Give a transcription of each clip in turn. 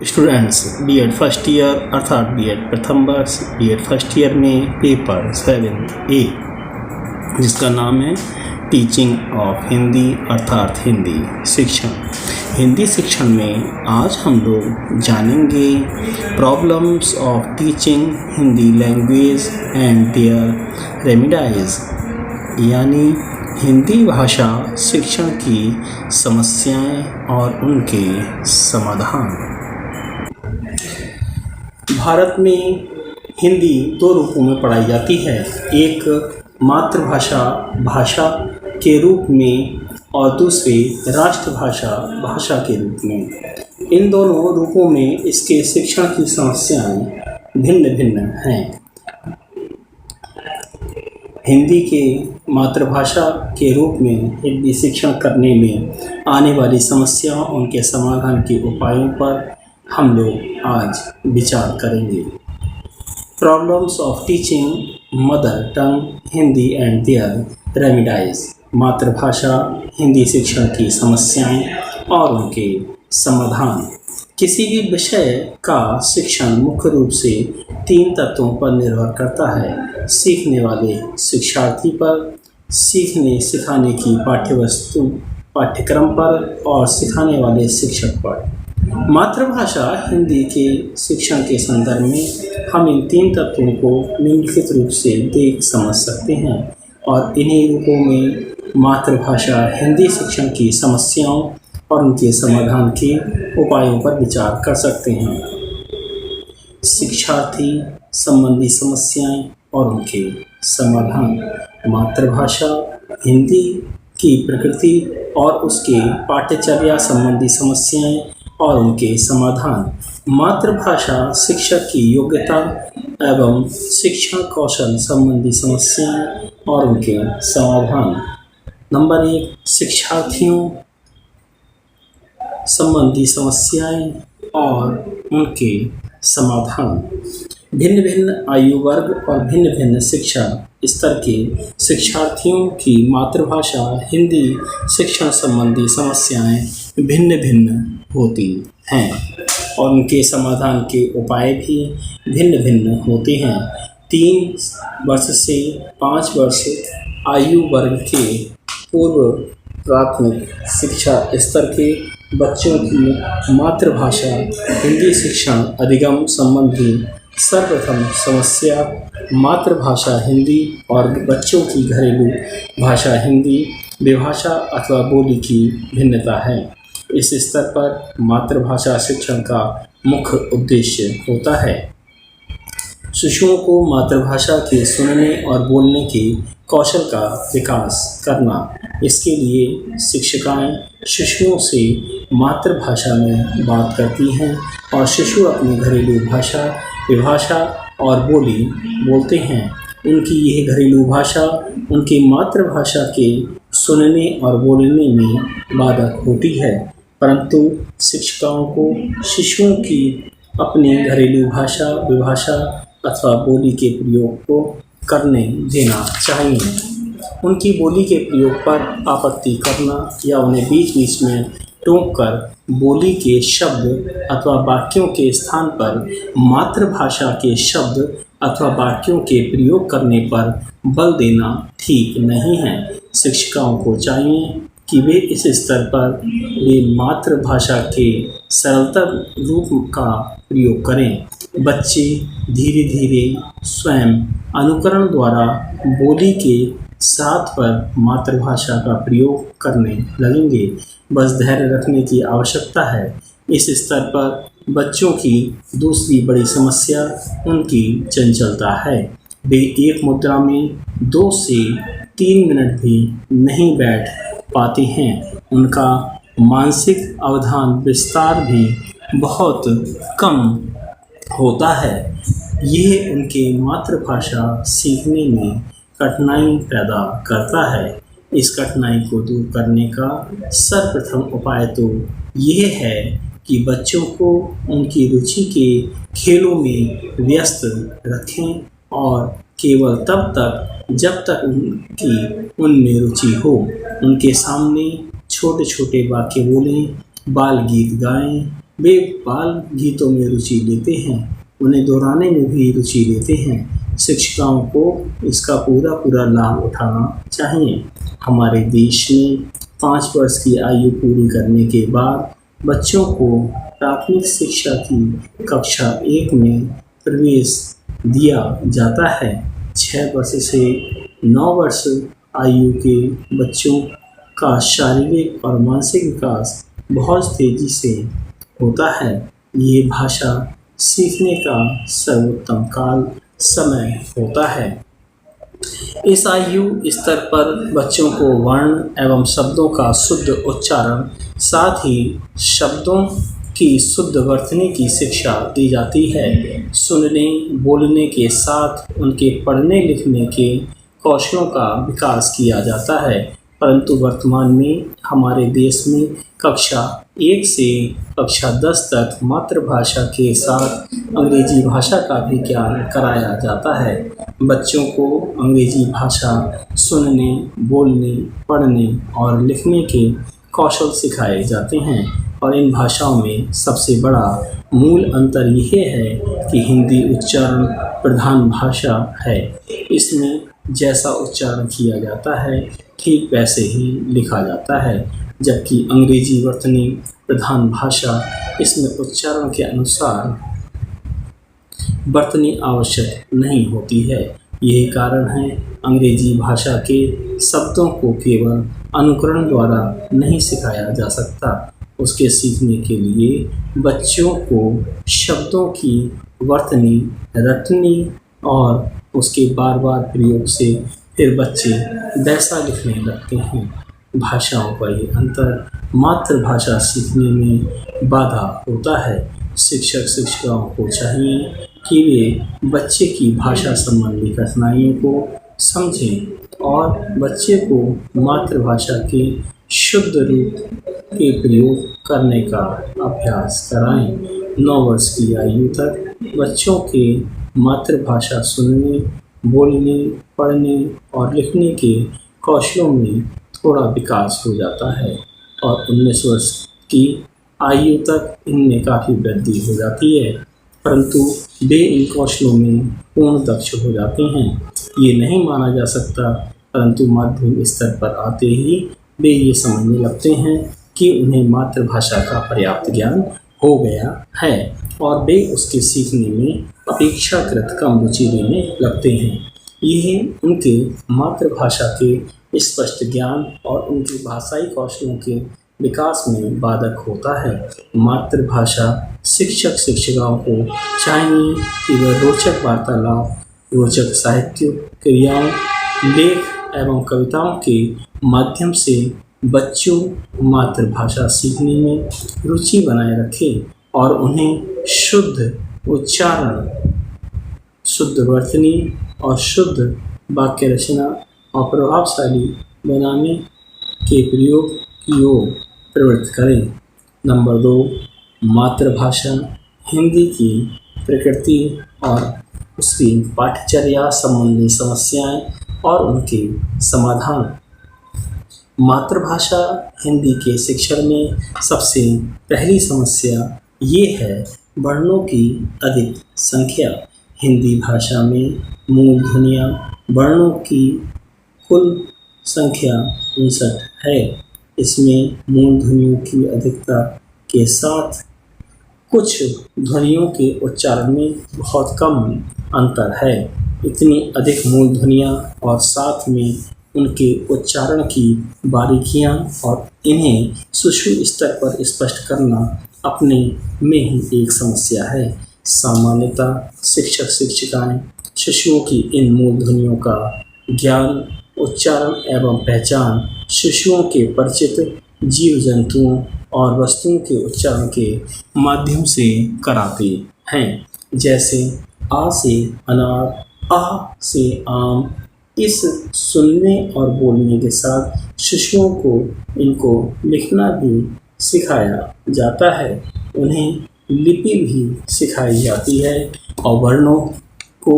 Students BEd first year अर्थात BEd प्रथम वर्ष बीएड फर्स्ट ईयर में पेपर 7A जिसका नाम है टीचिंग ऑफ हिंदी अर्थात हिंदी शिक्षण। हिंदी शिक्षण में आज हम लोग जानेंगे problems of teaching Hindi language and their remedies, यानी हिंदी भाषा शिक्षण की समस्याएं और उनके समाधान। भारत में हिंदी दो रूपों में पढ़ाई जाती है, एक मातृभाषा भाषा के रूप में और दूसरी राष्ट्रभाषा भाषा के रूप में। इन दोनों रूपों में इसके शिक्षण की समस्याएं भिन्न भिन्न हैं। हिंदी के मातृभाषा के रूप में हिंदी शिक्षण करने में आने वाली समस्याओं उनके समाधान के उपायों पर हम लोग आज विचार करेंगे। Problems of teaching mother tongue Hindi and their remedies, मातृभाषा हिंदी शिक्षण की समस्याएं और उनके समाधान। किसी भी विषय का शिक्षण मुख्य रूप से 3 तत्वों पर निर्भर करता है: सीखने वाले शिक्षार्थी पर, सीखने सिखाने की पाठ्यवस्तु पाठ्यक्रम पर और सिखाने वाले शिक्षक पर। मातृभाषा हिंदी के शिक्षण के संदर्भ में हम इन 3 तत्वों को निम्नलिखित रूप से देख समझ सकते हैं और इन्हीं रूपों में मातृभाषा हिंदी शिक्षण की समस्याओं और उनके समाधान के उपायों पर विचार कर सकते हैं। शिक्षार्थी संबंधी समस्याएं और उनके समाधान। मातृभाषा हिंदी की प्रकृति और उसके पाठ्यचर्या संबंधी समस्याएं और उनके समाधान। मातृभाषा शिक्षक की योग्यता एवं शिक्षण कौशल संबंधी समस्याएं और उनके समाधान। नंबर 1, शिक्षार्थियों संबंधी समस्याएं और उनके समाधान। भिन्न भिन्न आयु वर्ग और भिन्न भिन्न शिक्षा स्तर के शिक्षार्थियों की मातृभाषा हिंदी शिक्षण संबंधी समस्याएं भिन्न भिन्न होती हैं और उनके समाधान के उपाय भी भिन्न भिन्न होते हैं। 3 वर्ष से 5 वर्ष आयु वर्ग के पूर्व प्राथमिक शिक्षा स्तर के बच्चों की मातृभाषा हिंदी शिक्षण अधिगम संबंधी सर्वप्रथम समस्या मातृभाषा हिंदी और बच्चों की घरेलू भाषा हिंदी विभाषा अथवा बोली की भिन्नता है। इस स्तर पर मातृभाषा शिक्षण का मुख्य उद्देश्य होता है शिशुओं को मातृभाषा के सुनने और बोलने के कौशल का विकास करना। इसके लिए शिक्षिकाएं शिशुओं से मातृभाषा में बात करती हैं और शिशु अपनी घरेलू भाषा विभाषा और बोली बोलते हैं। उनकी यह घरेलू भाषा उनकी मातृभाषा के सुनने और बोलने में बाधक होती है, परंतु शिक्षिकाओं को शिशुओं की अपनी घरेलू भाषा विभाषा अथवा बोली के प्रयोग को करने देना चाहिए। उनकी बोली के प्रयोग पर आपत्ति करना या उन्हें बीच बीच में टोक कर बोली के शब्द अथवा वाक्यों के स्थान पर मातृभाषा के शब्द अथवा वाक्यों के प्रयोग करने पर बल देना ठीक नहीं है। शिक्षिकाओं को चाहिए कि वे इस स्तर पर वे मातृभाषा के सरलतर रूप का प्रयोग करें। बच्चे धीरे धीरे स्वयं अनुकरण द्वारा बोली के साथ पर मातृभाषा का प्रयोग करने लगेंगे। बस धैर्य रखने की आवश्यकता है। इस स्तर पर बच्चों की दूसरी बड़ी समस्या उनकी चंचलता है। वे एक मुद्रा में 2 से 3 मिनट भी नहीं बैठ पाते हैं। उनका मानसिक अवधान विस्तार भी बहुत कम होता है। यह उनके मातृभाषा सीखने में कठिनाई पैदा करता है। इस कठिनाई को दूर करने का सर्वप्रथम उपाय तो यह है कि बच्चों को उनकी रुचि के खेलों में व्यस्त रखें और केवल तब तक जब तक उनमें रुचि हो उनके सामने छोटे छोटे वाक्य बोलें, बाल गीत गाएं, वे बाल गीतों में रुचि लेते हैं, उन्हें दोहराने में भी रुचि लेते हैं। शिक्षिकाओं को इसका पूरा पूरा लाभ उठाना चाहिए। हमारे देश में 5 वर्ष की आयु पूरी करने के बाद बच्चों को प्राथमिक शिक्षा की कक्षा 1 में प्रवेश दिया जाता है। 6 वर्ष से 9 वर्ष आयु के बच्चों का शारीरिक और मानसिक विकास बहुत तेज़ी से होता है। ये भाषा सीखने का सर्वोत्तम समय होता है। इस आयु स्तर पर बच्चों को वर्ण एवं शब्दों का शुद्ध उच्चारण, साथ ही शब्दों की शुद्ध वर्तनी की शिक्षा दी जाती है। सुनने बोलने के साथ उनके पढ़ने लिखने के कौशलों का विकास किया जाता है। परंतु वर्तमान में हमारे देश में कक्षा 1 से कक्षा 10 तक मातृभाषा के साथ अंग्रेजी भाषा का भी ज्ञान कराया जाता है। बच्चों को अंग्रेजी भाषा सुनने बोलने पढ़ने और लिखने के कौशल सिखाए जाते हैं। और इन भाषाओं में सबसे बड़ा मूल अंतर यह है कि हिंदी उच्चारण प्रधान भाषा है। इसमें जैसा उच्चारण किया जाता है ठीक वैसे ही लिखा जाता है, जबकि अंग्रेजी वर्तनी प्रधान भाषा, इसमें उच्चारण के अनुसार वर्तनी आवश्यक नहीं होती है। यही कारण है अंग्रेजी भाषा के शब्दों को केवल अनुकरण द्वारा नहीं सिखाया जा सकता। उसके सीखने के लिए बच्चों को शब्दों की वर्तनी रटनी और उसके बार बार प्रयोग से फिर बच्चे वैसा लिखने लगते हैं। भाषाओं का ये अंतर मातृभाषा सीखने में बाधा होता है। शिक्षक शिक्षिकाओं को चाहिए कि वे बच्चे की भाषा संबंधी कठिनाइयों को समझें और बच्चे को मातृभाषा के शुद्ध रूप के प्रयोग करने का अभ्यास कराएं। 9 वर्ष की आयु तक बच्चों के मातृभाषा सुनने बोलने पढ़ने और लिखने के कौशलों में थोड़ा विकास हो जाता है और 19 वर्ष की आयु तक इनमें काफ़ी वृद्धि हो जाती है, परंतु वे इन कौशलों में पूर्ण दक्ष हो जाते हैं। ये नहीं माना जा सकता, परंतु माध्यमिक स्तर पर आते ही वे ये समझने लगते हैं कि उन्हें मातृभाषा का पर्याप्त ज्ञान हो गया है और वे उसके सीखने में अपेक्षाकृत कम रुचि लेने लगते हैं। यह उनके मातृभाषा के स्पष्ट ज्ञान और उनके भाषाई कौशलों के विकास में बाधक होता है। मातृभाषा शिक्षक शिक्षिकाओं को चाहिए कि वह रोचक वार्तालाप, रोचक साहित्य क्रियाओं, लेख एवं कविताओं के माध्यम से बच्चों मातृभाषा सीखने में रुचि बनाए रखें और उन्हें शुद्ध उच्चारण, शुद्ध वर्तनी और शुद्ध वाक्य रचना और प्रभावशाली बनाने के प्रयोग की ओर प्रवृत्त करें। नंबर 2, मातृभाषा हिंदी की प्रकृति और उसकी पाठ्यचर्या संबंधी समस्याएं और उनके समाधान। मातृभाषा हिंदी के शिक्षण में सबसे पहली समस्या ये है वर्णों की अधिक संख्या। हिंदी भाषा में मूल ध्वनियाँ वर्णों की कुल संख्या 59 है। इसमें मूल ध्वनियों की अधिकता के साथ कुछ ध्वनियों के उच्चारण में बहुत कम अंतर है। इतनी अधिक मूल ध्वनियाँ और साथ में उनके उच्चारण की बारीकियाँ और इन्हें सुश्रुत स्तर पर स्पष्ट करना अपने में ही एक समस्या है। सामान्यतः शिक्षक शिक्षिकाएं शिशुओं की इन मूल ध्वनियों का ज्ञान, उच्चारण एवं पहचान शिशुओं के परिचित जीव जंतुओं और वस्तुओं के उच्चारण के माध्यम से कराते हैं, जैसे आ से अनार, आ से आम। इस सुनने और बोलने के साथ शिशुओं को इनको लिखना भी सिखाया जाता है। उन्हें लिपि भी सिखाई जाती है और वर्णों को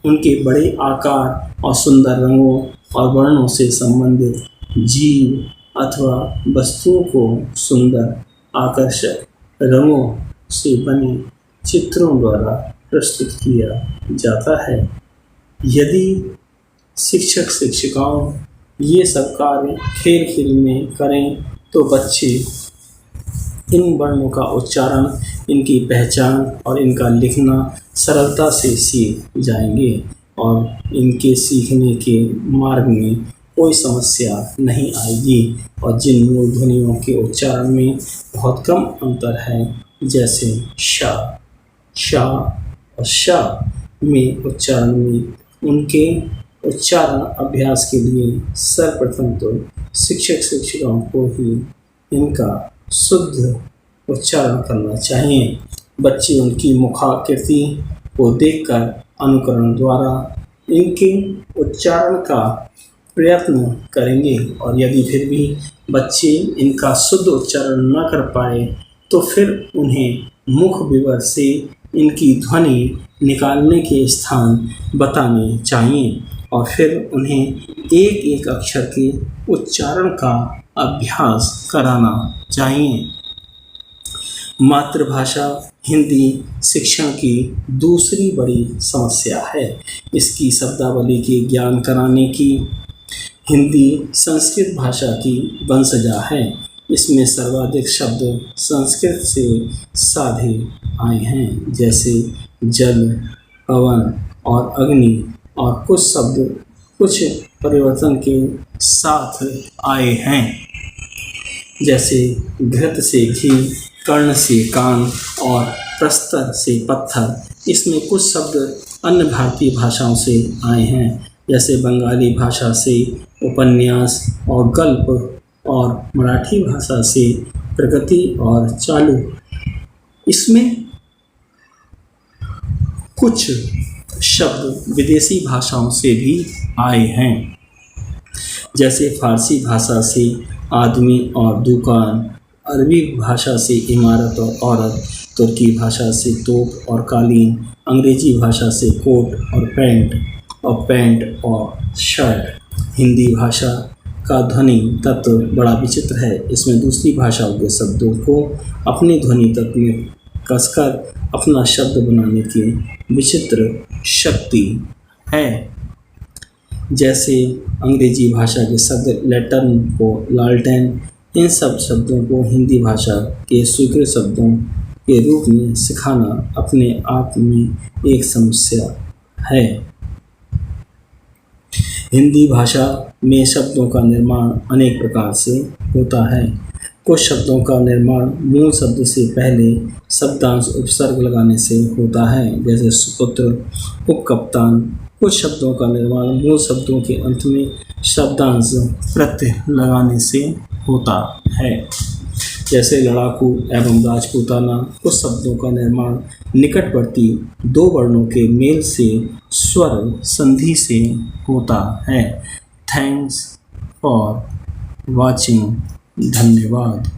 उनके बड़े आकार और सुंदर रंगों और वर्णों से संबंधित जीव अथवा वस्तुओं को सुंदर आकर्षक रंगों से बने चित्रों द्वारा प्रस्तुत किया जाता है। यदि शिक्षक शिक्षिकाओं ये सब कार्य खेल खेल में करें तो बच्चे इन वर्णों का उच्चारण, इनकी पहचान और इनका लिखना सरलता से सीख जाएंगे और इनके सीखने के मार्ग में कोई समस्या नहीं आएगी। और जिन मूल ध्वनियों के उच्चारण में बहुत कम अंतर है, जैसे श, श और श में उच्चारण में, उनके उच्चारण अभ्यास के लिए सर्वप्रथम तो शिक्षक शिक्षिकाओं को ही इनका शुद्ध उच्चारण करना चाहिए। बच्चे उनकी मुखाकृति को देखकर अनुकरण द्वारा इनके उच्चारण का प्रयत्न करेंगे और यदि फिर भी बच्चे इनका शुद्ध उच्चारण न कर पाए तो फिर उन्हें मुख विवर से इनकी ध्वनि निकालने के स्थान बताने चाहिए और फिर उन्हें एक एक अक्षर के उच्चारण का अभ्यास कराना चाहिए। मातृभाषा हिंदी शिक्षण की दूसरी बड़ी समस्या है। इसकी शब्दावली के ज्ञान कराने की हिंदी संस्कृत भाषा की वंशजा है। इसमें सर्वाधिक शब्द संस्कृत से साधे आए हैं, जैसे जल, पवन और अग्नि, और कुछ शब्द कुछ परिवर्तन के साथ आए हैं, जैसे घृत से घी, कर्ण से कान और प्रस्तर से पत्थर। इसमें कुछ शब्द अन्य भारतीय भाषाओं से आए हैं, जैसे बंगाली भाषा से उपन्यास और गल्प और मराठी भाषा से प्रगति और चालू। इसमें कुछ शब्द विदेशी भाषाओं से भी आए हैं, जैसे फारसी भाषा से आदमी और दुकान, अरबी भाषा से इमारत और औरत, तुर्की भाषा से तोप और कालीन, अंग्रेजी भाषा से कोट और पैंट और शर्ट। हिंदी भाषा का ध्वनि तत्व बड़ा विचित्र है। इसमें दूसरी भाषाओं के शब्दों को अपने ध्वनि तत्व में कसकर अपना शब्द बनाने की विचित्र शक्ति है। जैसे अंग्रेजी भाषा के शब्द लैटर्न को लालटेन, इन सब शब्दों को हिंदी भाषा के स्वीकृत शब्दों के रूप में सिखाना अपने आप में एक समस्या है। हिंदी भाषा में शब्दों का निर्माण अनेक प्रकार से होता है। कुछ शब्दों का निर्माण मूल शब्द से पहले शब्दांश उपसर्ग लगाने से होता है, जैसे सुपुत्र, उपकप्तान। कुछ शब्दों का निर्माण मूल शब्दों के अंत में शब्दांश प्रत्यय लगाने से होता है, जैसे लड़ाकू एवं राजपूताना। कुछ शब्दों का निर्माण निकटवर्ती दो वर्णों के मेल से स्वर संधि से होता है। Thanks for watching. धन्यवाद।